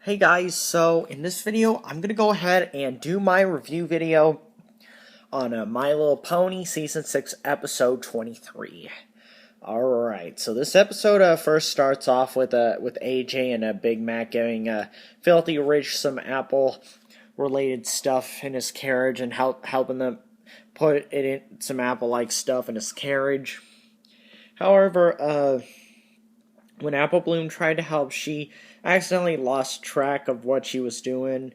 Hey guys, so in this video, I'm going to go ahead and do my review video on My Little Pony Season 6, Episode 23. Alright, so this episode first starts off with AJ and Big Mac giving Filthy Rich some apple-related stuff in his carriage and helping them put it in some apple-like stuff in his carriage. However, when Apple Bloom tried to help, she accidentally lost track of what she was doing.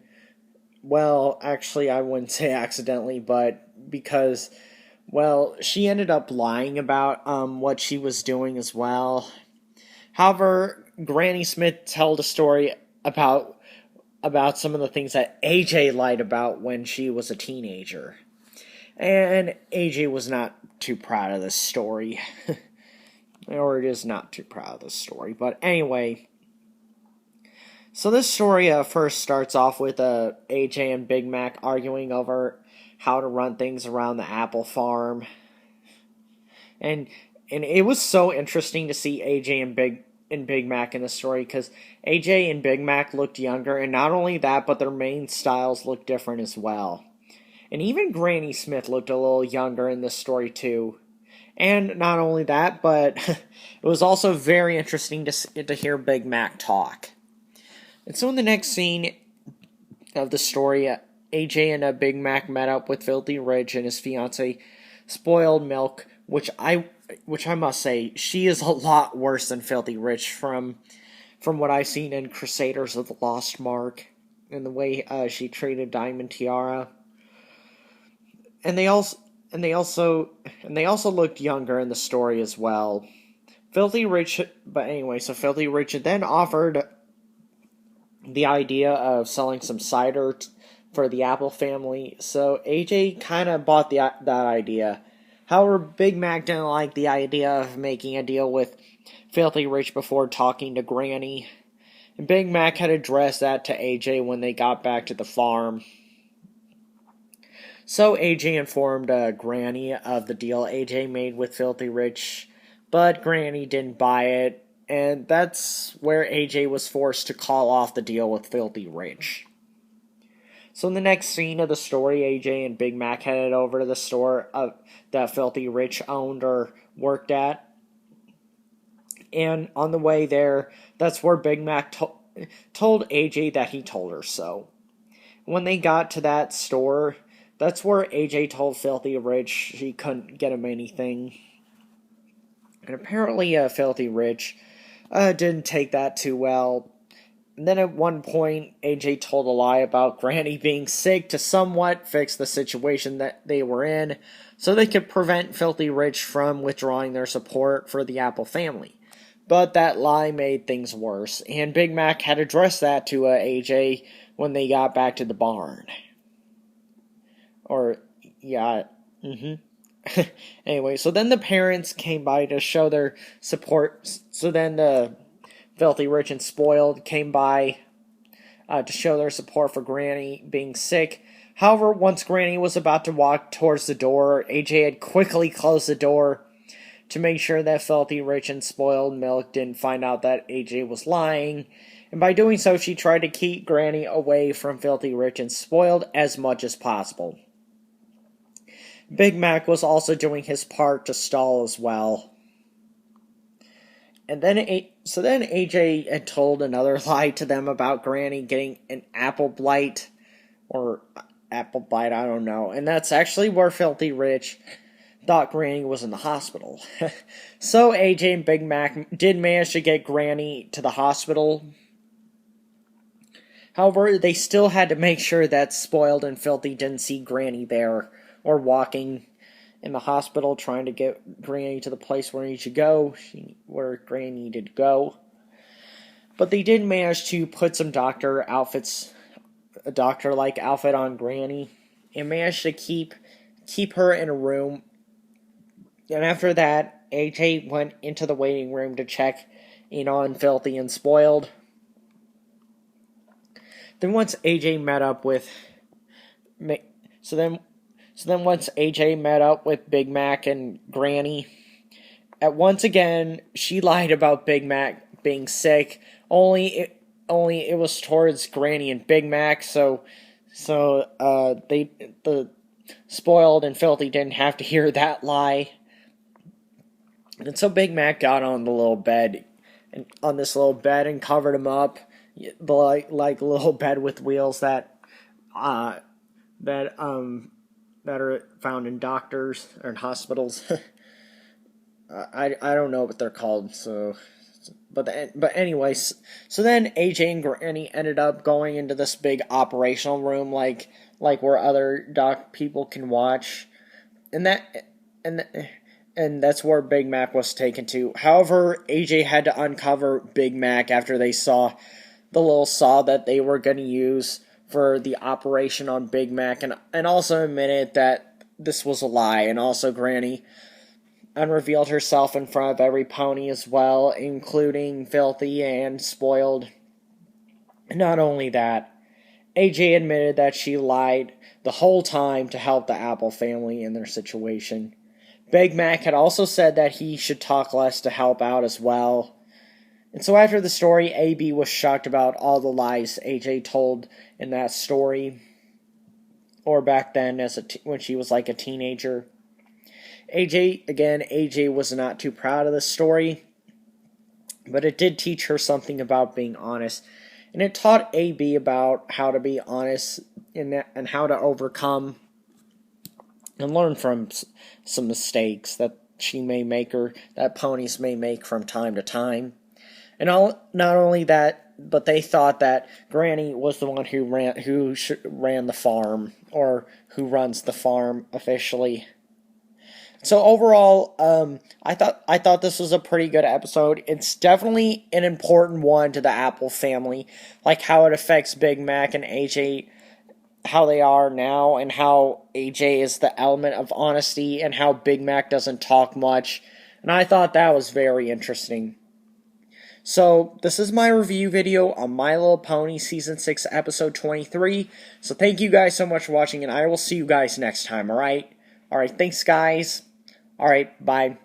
Well, actually, I wouldn't say accidentally, but because, well, she ended up lying about what she was doing as well. However, Granny Smith told a story about some of the things that AJ lied about when she was a teenager. And AJ was not too proud of this story. Or it is not too proud of this story. But anyway, so this story first starts off with AJ and Big Mac arguing over how to run things around the apple farm. And it was so interesting to see AJ and Big Mac in the story, because AJ and Big Mac looked younger, and not only that, but their main styles looked different as well. And even Granny Smith looked a little younger in this story too. And not only that, but it was also very interesting to hear Big Mac talk. And so in the next scene of the story, AJ and Big Mac met up with Filthy Rich and his fiancée, Spoiled Milk, which I must say, she is a lot worse than Filthy Rich from what I've seen in Crusaders of the Lost Mark, and the way she treated Diamond Tiara. And they also looked younger in the story as well. Filthy Rich then offered the idea of selling some cider for the Apple family, so AJ kind of bought that idea. However, Big Mac didn't like the idea of making a deal with Filthy Rich before talking to Granny, and Big Mac had addressed that to AJ when they got back to the farm. So AJ informed Granny of the deal AJ made with Filthy Rich, but Granny didn't buy it, and that's where AJ was forced to call off the deal with Filthy Rich. So in the next scene of the story, AJ and Big Mac headed over to the store that Filthy Rich owned or worked at. And on the way there, that's where Big Mac told AJ that he told her so. When they got to that store, that's where AJ told Filthy Rich she couldn't get him anything. And apparently Filthy Rich didn't take that too well. And then at one point, AJ told a lie about Granny being sick to somewhat fix the situation that they were in, so they could prevent Filthy Rich from withdrawing their support for the Apple family. But that lie made things worse, and Big Mac had addressed that to AJ when they got back to the barn. Anyway, so then the parents came by to show their support. So then Filthy Rich and Spoiled came by to show their support for Granny being sick. However, once Granny was about to walk towards the door, AJ had quickly closed the door to make sure that Filthy Rich and Spoiled Milk didn't find out that AJ was lying. And by doing so, she tried to keep Granny away from Filthy Rich and Spoiled as much as possible. Big Mac was also doing his part to stall as well. And then AJ had told another lie to them about Granny getting an apple blight, or apple bite, I don't know. And that's actually where Filthy Rich thought Granny was in the hospital. So AJ and Big Mac did manage to get Granny to the hospital. However, they still had to make sure that Spoiled and Filthy didn't see Granny there, or walking in the hospital trying to get Granny to the place where Granny needed to go. But they did manage to put some doctor-like outfit on Granny, and managed to keep her in a room. And after that, AJ went into the waiting room to check in on Filthy and Spoiled. Then once AJ met up with once AJ met up with Big Mac and Granny, once again, she lied about Big Mac being sick, only only it was towards Granny and Big Mac, so the Spoiled and Filthy didn't have to hear that lie. And so Big Mac got on the little bed, and on this little bed, and covered him up, the like little bed with wheels that that are found in doctors or in hospitals. I don't know what they're called, so. But anyways, so then AJ and Granny ended up going into this big operational room, like where other doc people can watch, and that's where Big Mac was taken to. However, AJ had to uncover Big Mac after they saw the little saw that they were going to use for the operation on Big Mac, and also admitted that this was a lie, and also Granny unrevealed herself in front of every pony as well, including Filthy and Spoiled. Not only that, AJ admitted that she lied the whole time to help the Apple family in their situation. Big Mac had also said that he should talk less to help out as well. And so after the story, AB was shocked about all the lies AJ told in that story, or back then when she was like a teenager. AJ was not too proud of this story, but it did teach her something about being honest. And it taught AB about how to be honest and how to overcome and learn from some mistakes that she may make or that ponies may make from time to time. And not only that, but they thought that Granny was the one who ran the farm, or who runs the farm officially. So overall, I thought this was a pretty good episode. It's definitely an important one to the Apple family, like how it affects Big Mac and AJ, how they are now, and how AJ is the element of honesty, and how Big Mac doesn't talk much. And I thought that was very interesting. So this is my review video on My Little Pony Season 6 Episode 23. So thank you guys so much for watching, and I will see you guys next time, alright? Alright, thanks guys. Alright, bye.